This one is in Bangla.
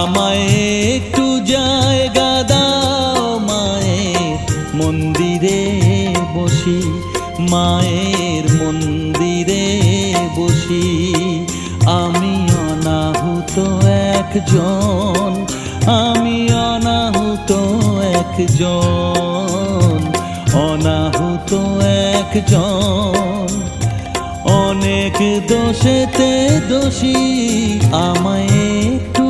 আমায় একটু জায়গা দাও মায়ের মন্দিরে বসি, মায়ের মন্দিরে বসি। আমি অনাহুত একজন, আমি অনাহুত একজন, অনাহুত একজন। অনেক দোষেতে দোষী, আমায় একটু